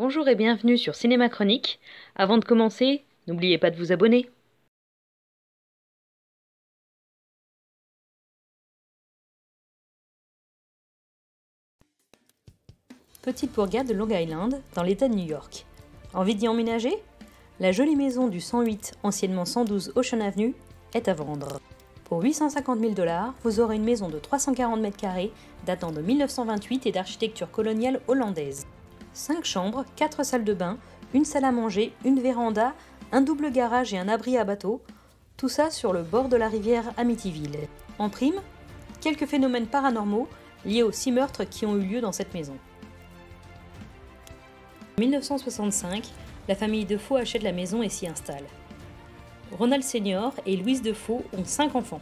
Bonjour et bienvenue sur Cinéma Chronique. Avant de commencer, n'oubliez pas de vous abonner. Petite bourgade de Long Island, dans l'État de New York. Envie d'y emménager? La jolie maison du 108, anciennement 112 Ocean Avenue, est à vendre. Pour 850 000 $, vous aurez une maison de 340 mètres carrés datant de 1928 et d'architecture coloniale hollandaise. 5 chambres, 4 salles de bain, une salle à manger, une véranda, un double garage et un abri à bateau, tout ça sur le bord de la rivière Amityville. En prime, quelques phénomènes paranormaux liés aux 6 meurtres qui ont eu lieu dans cette maison. En 1965, la famille Defoe achète la maison et s'y installe. Ronald Sr. et Louise Defoe ont 5 enfants.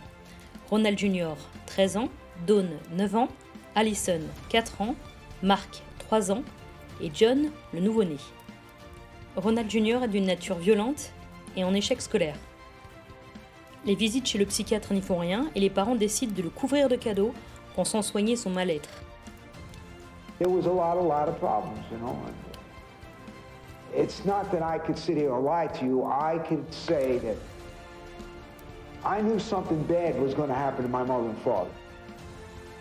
Ronald Jr., 13 ans, Dawn, 9 ans, Allison, 4 ans, Mark, 3 ans, et John, le nouveau-né. Ronald Jr. est d'une nature violente et en échec scolaire. Les visites chez le psychiatre n'y font rien et les parents décident de le couvrir de cadeaux, pensant soigner son mal-être. There was a lot of problems, you know. It's not that I could sit here and lie to you. I could say that I knew something bad was going to happen to my mother and father.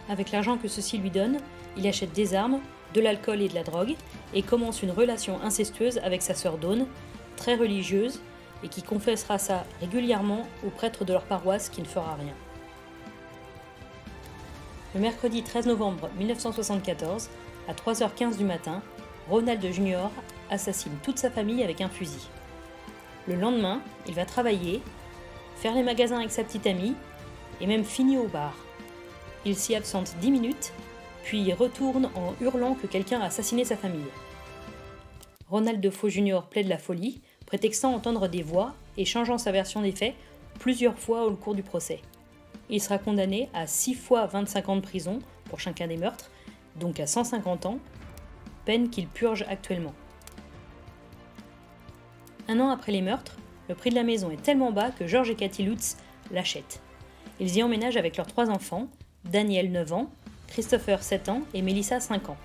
Avec l'argent que ceux-ci lui donnent, il achète des armes, de l'alcool et de la drogue, et commence une relation incestueuse avec sa sœur Dawn, très religieuse, et qui confessera ça régulièrement au prêtre de leur paroisse qui ne fera rien. Le mercredi 13 novembre 1974, à 3h15 du matin, Ronald Jr. assassine toute sa famille avec un fusil. Le lendemain, il va travailler, faire les magasins avec sa petite amie, et même finit au bar. Il s'y absente 10 minutes, puis retourne en hurlant que quelqu'un a assassiné sa famille. Ronald Defoe Jr. plaide la folie, prétextant entendre des voix et changeant sa version des faits plusieurs fois au cours du procès. Il sera condamné à 6 fois 25 ans de prison pour chacun des meurtres, donc à 150 ans, peine qu'il purge actuellement. Un an après les meurtres, le prix de la maison est tellement bas que George et Kathy Lutz l'achètent. Ils y emménagent avec leurs 3 enfants, Daniel 9 ans, Christopher 7 ans et Melissa 5 ans.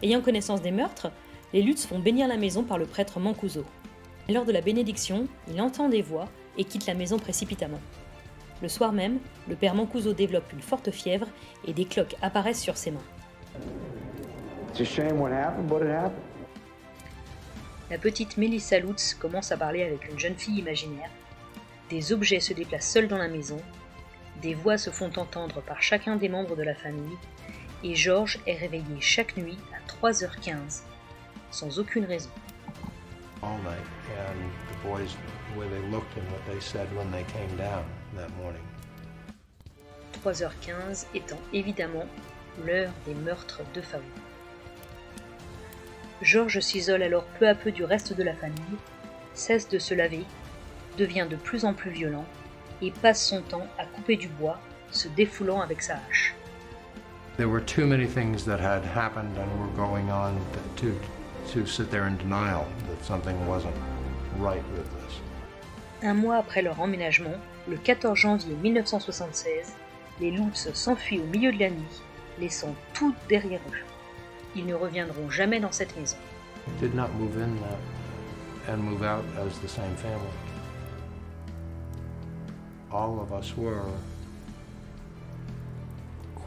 Ayant connaissance des meurtres, les Lutz font bénir la maison par le prêtre Mancuso. Lors de la bénédiction, il entend des voix et quitte la maison précipitamment. Le soir même, le père Mancuso développe une forte fièvre et des cloques apparaissent sur ses mains. It's a shame what happened, but it happened. La petite Melissa Lutz commence à parler avec une jeune fille imaginaire. Des objets se déplacent seuls dans la maison. Des voix se font entendre par chacun des membres de la famille. Et George est réveillé chaque nuit à 3h15, sans aucune raison. All night, and the boys, the way they looked and what they said when they came down that morning. 3h15 étant évidemment l'heure des meurtres de Faou. George s'isole alors peu à peu du reste de la famille, cesse de se laver, devient de plus en plus violent et passe son temps à couper du bois, se défoulant avec sa hache. There were too many things that had happened and were going on to sit there in denial that something wasn't right with this. Un mois après leur emménagement, le 14 janvier 1976, les Lutz s'enfuient au milieu de la nuit, laissant tout derrière eux. Ils ne reviendront jamais dans cette maison. Did not move in and move out as the same family. All of us were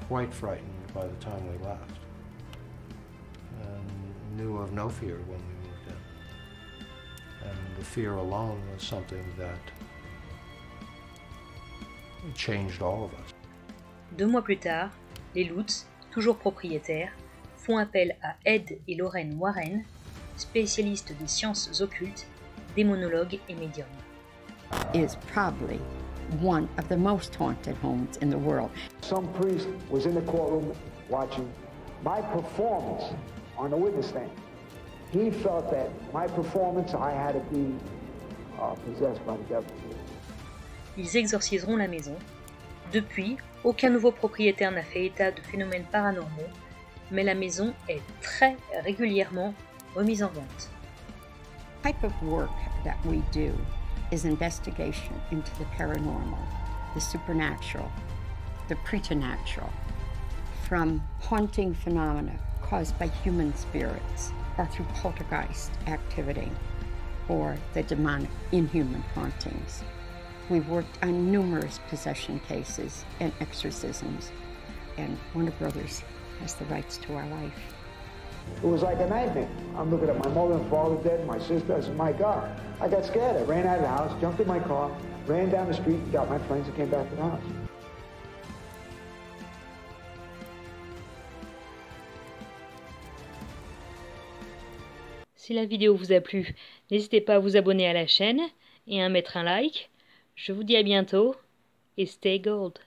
quite frightened by the time we left and knew of no fear when we moved in. And the fear alone was something that changed all of us. 2 mois plus tard, les Lutz, toujours propriétaires, font appel à Ed et Lorraine Warren, spécialistes des sciences occultes, démonologues et médiums. Is probably one of the most haunted homes in the world. Some priest was in the courtroom watching my performance on the witness stand. He felt that my performance, I had to be possessed by the devil. Ils exorciseront la maison. Depuis, aucun nouveau propriétaire n'a fait état de phénomènes paranormaux, mais la maison est très régulièrement remise en vente. The type of work that we do is investigation into the paranormal, the supernatural, the preternatural, from haunting phenomena caused by human spirits or through poltergeist activity or the demonic inhuman hauntings. We've worked on numerous possession cases and exorcisms, and Warner Brothers has the rights to our life. It was like a nightmare. I'm looking at my mother and father dead, my sister. I said, my God. I got scared. I ran out of the house, jumped in my car, ran down the street, got my friends, and came back to the house. Si la vidéo vous a plu, n'hésitez pas à vous abonner à la chaîne et à mettre un like. Je vous dis à bientôt et stay gold.